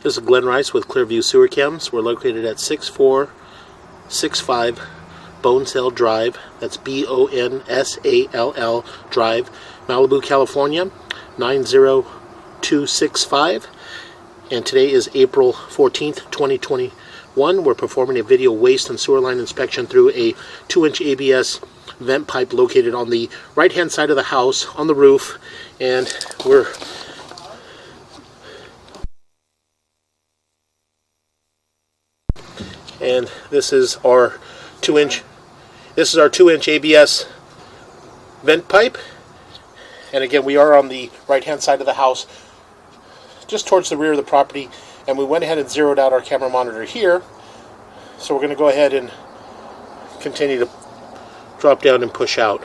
This is Glenn Rice with Clearview Sewer Chems. We're located at 6465 Bonsall Drive. That's Bonsall Drive, Malibu, California, 90265. And today is April 14th, 2021. We're performing a video waste and sewer line inspection through a 2-inch ABS vent pipe located on the right-hand side of the house on the roof. And this is our 2-inch ABS vent pipe. And again, we are on the right-hand side of the house, just towards the rear of the property. And we went ahead and zeroed out our camera monitor here. So we're going to go ahead and continue to drop down and push out.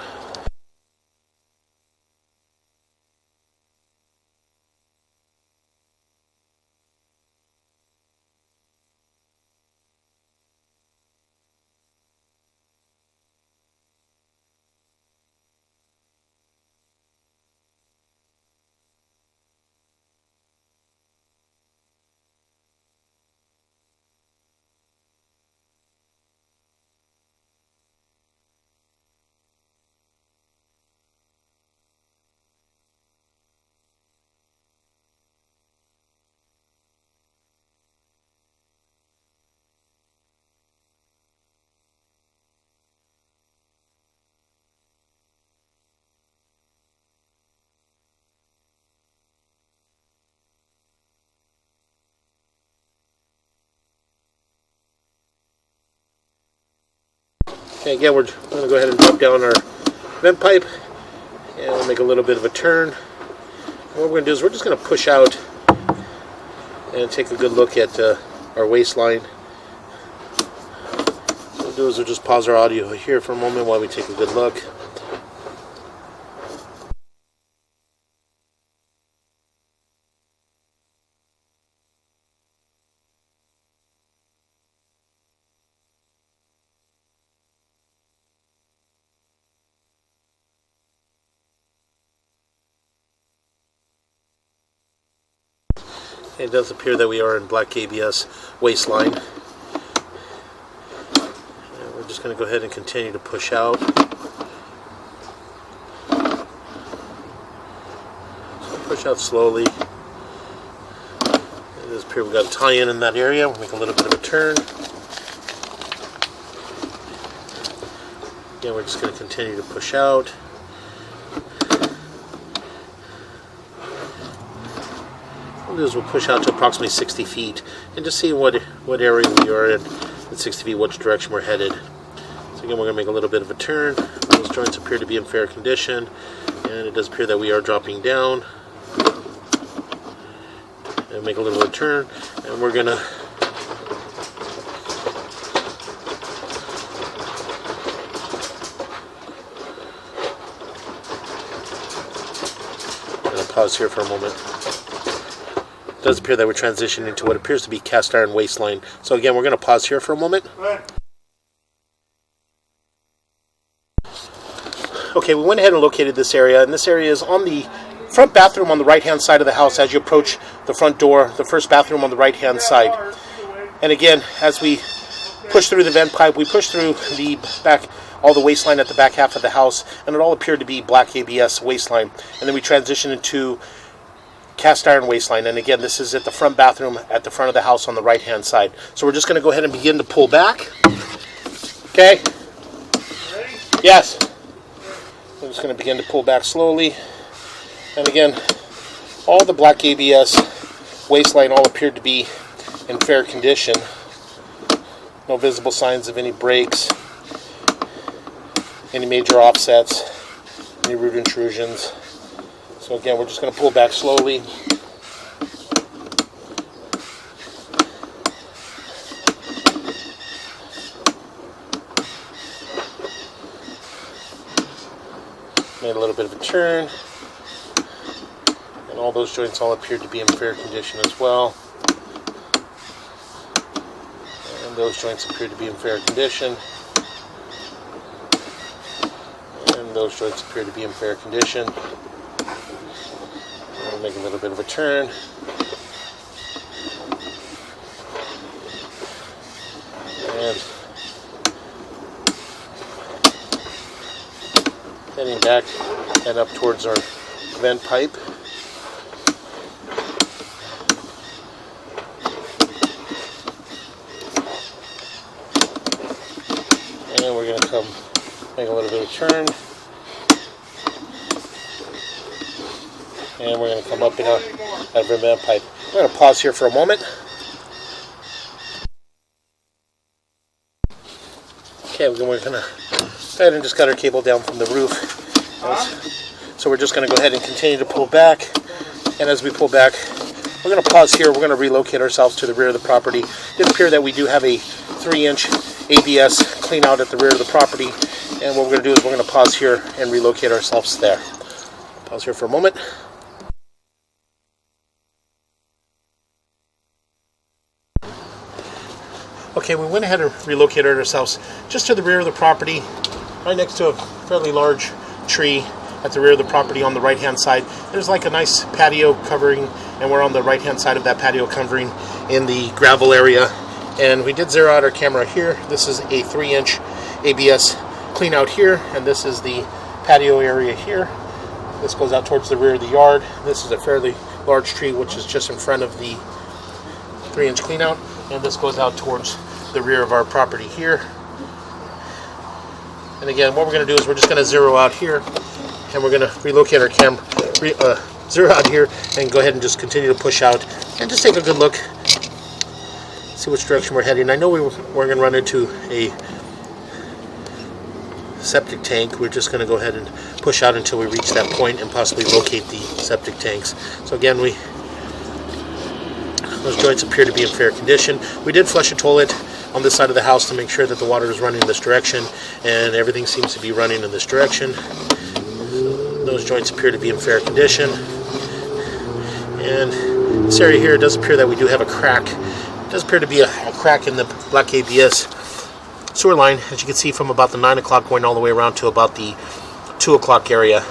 Okay, again, we're going to go ahead and drop down our vent pipe, and we'll make a little bit of a turn. And what we're going to do is we're just going to push out and take a good look at our waistline. What we'll do is we'll just pause our audio here for a moment while we take a good look. It does appear that we are in black ABS waistline. And we're just going to go ahead and continue to push out. So push out slowly. It does appear we've got a tie-in in that area. We'll make a little bit of a turn. Again, we're just going to continue to push out. We'll push out to approximately 60 feet and just see what area we are in at 60 feet, which direction we're headed. So again, we're going to make a little bit of a turn. Those joints appear to be in fair condition, and it does appear that we are dropping down. And make a little bit of a turn, and we're going to pause here for a moment. It does appear that we're transitioning to what appears to be cast iron waistline. So again, we're going to pause here for a moment. Okay, we went ahead and located this area, and this area is on the front bathroom on the right-hand side of the house as you approach the front door, the first bathroom on the right-hand side. And again, as we push through the vent pipe, we push through the back, all the waistline at the back half of the house, and it all appeared to be black ABS waistline. And then we transition into cast iron waistline, and again, this is at the front bathroom at the front of the house on the right hand side. So we're just going to go ahead and begin to pull back. Okay? Ready? Yes. We're just going to begin to pull back slowly. And again, all the black ABS waistline all appeared to be in fair condition. No visible signs of any breaks, any major offsets, any root intrusions. So again, we're just going to pull back slowly. Made a little bit of a turn. And all those joints all appear to be in fair condition as well. And those joints appear to be in fair condition. And those joints appear to be in fair condition. We'll make a little bit of a turn. And heading back and up towards our vent pipe. And we're going to come make a little bit of a turn. And we're going to come up in our vent pipe. We're going to pause here for a moment. Okay, we're going to go ahead and just cut our cable down from the roof. So we're just going to go ahead and continue to pull back. And as we pull back, we're going to pause here. We're going to relocate ourselves to the rear of the property. It appears that we do have a 3-inch ABS clean out at the rear of the property. And what we're going to do is we're going to pause here and relocate ourselves there. Pause here for a moment. Okay, we went ahead and relocated ourselves just to the rear of the property, right next to a fairly large tree at the rear of the property on the right hand side. There's like a nice patio covering, and we're on the right hand side of that patio covering in the gravel area. And we did zero out our camera here. This is a 3-inch ABS clean out here, and this is the patio area here. This goes out towards the rear of the yard. This is a fairly large tree which is just in front of the 3-inch clean out, and this goes out towards the rear of our property here. And again, what we're going to do is we're just going to zero out here, and we're going to relocate our camera, zero out here, and go ahead and just continue to push out and just take a good look, see which direction we're heading. I know we're going to run into a septic tank. We're just going to go ahead and push out until we reach that point and possibly locate the septic tanks. So again, those joints appear to be in fair condition. We did flush a toilet on this side of the house to make sure that the water is running in this direction, and everything seems to be running in this direction. Those joints appear to be in fair condition. And this area here, it does appear that we do have a crack. It does appear to be a crack in the black ABS sewer line, as you can see, from about the 9 o'clock going all the way around to about the 2 o'clock area.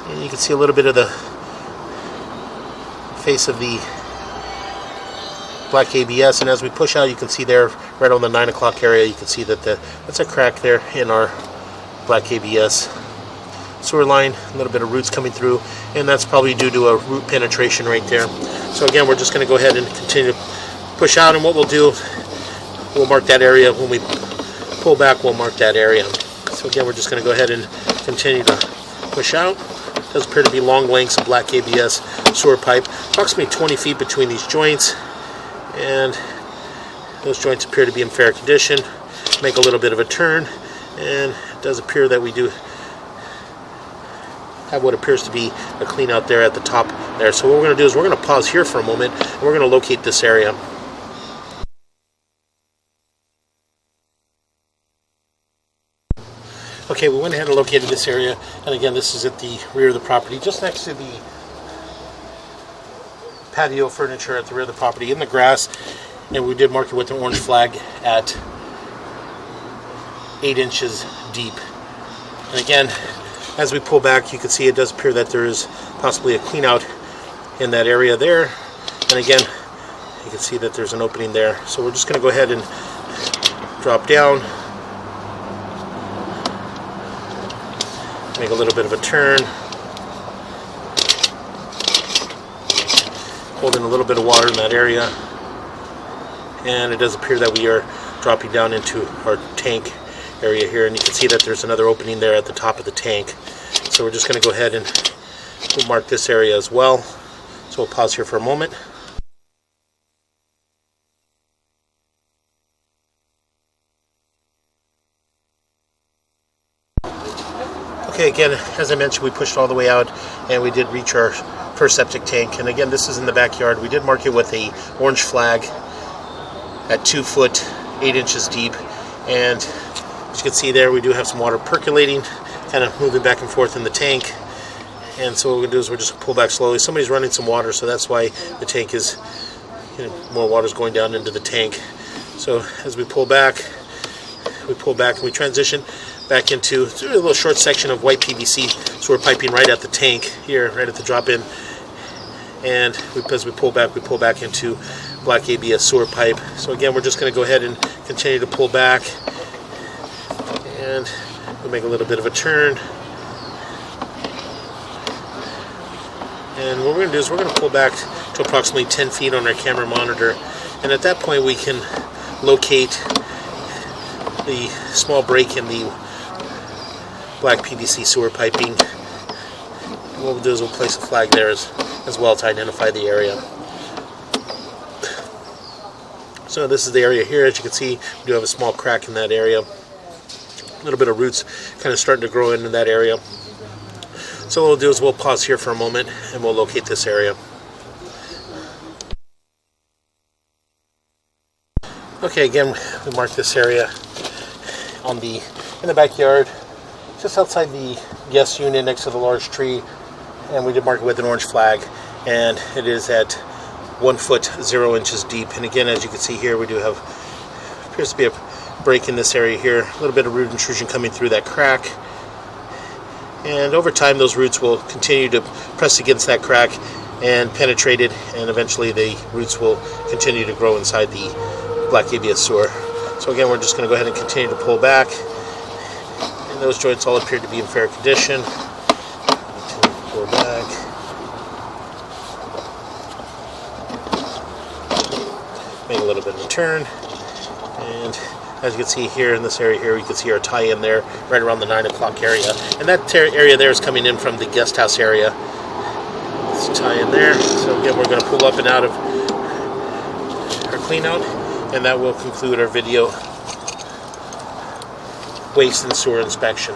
And you can see a little bit of the face of the black ABS, and as we push out, you can see there right on the 9 o'clock area, you can see that that's a crack there in our black ABS sewer line. A little bit of roots coming through, and that's probably due to a root penetration right there. So again, we're just going to go ahead and continue to push out, and what we'll do, we'll mark that area when we pull back. We'll mark that area. So again, we're just going to go ahead and continue to push out. It does appear to be long lengths of black ABS sewer pipe, approximately 20 feet between these joints. And those joints appear to be in fair condition. Make a little bit of a turn, and it does appear that we do have what appears to be a clean out there at the top there. So what we're going to do is we're going to pause here for a moment, and we're going to locate this area. Okay, we went ahead and located this area, and again, this is at the rear of the property, just next to the patio furniture at the rear of the property in the grass, and we did mark it with an orange flag at 8 inches deep. And again, as we pull back, you can see it does appear that there is possibly a clean out in that area there, and again, you can see that there's an opening there. So we're just going to go ahead and drop down, make a little bit of a turn, holding a little bit of water in that area, and it does appear that we are dropping down into our tank area here, and you can see that there's another opening there at the top of the tank. So we're just going to go ahead and we'll mark this area as well. So we'll pause here for a moment. Okay, again, as I mentioned, we pushed all the way out and we did reach our first septic tank. And again, this is in the backyard. We did mark it with a orange flag at 2 foot 8 inches deep. And as you can see there, we do have some water percolating, kind of moving back and forth in the tank. And so what we're going to do is we're just going to pull back slowly. Somebody's running some water, so that's why the tank is, more water is going down into the tank. So as we pull back and we transition back into a little short section of white PVC sewer piping right at the tank here, right at the drop-in. and as we pull back into black ABS sewer pipe. So again, we're just going to go ahead and continue to pull back, and we'll make a little bit of a turn. And what we're going to do is we're going to pull back to approximately 10 feet on our camera monitor, and at that point we can locate the small break in the black PVC sewer piping. And what we'll do is we'll place a flag there as well to identify the area. So this is the area here. As you can see, we do have a small crack in that area. A little bit of roots kind of starting to grow into that area. So what we'll do is we'll pause here for a moment and we'll locate this area. Okay, again, we marked this area in the backyard, just outside the guest unit next to the large tree, and we did mark it with an orange flag, and it is at 1 foot 0 inches deep. And again, as you can see here, we do have, appears to be a break in this area here, a little bit of root intrusion coming through that crack, and over time those roots will continue to press against that crack and penetrate it, and eventually the roots will continue to grow inside the black ABS sewer. So again, we're just going to go ahead and continue to pull back, and those joints all appear to be in fair condition. Pull back. Make a little bit of a turn, and as you can see here in this area here, you can see our tie-in there right around the 9 o'clock area, and that area there is coming in from the guest house area. Let's tie in there. So again, we're going to pull up and out of our clean out, and that will conclude our video waste and sewer inspection.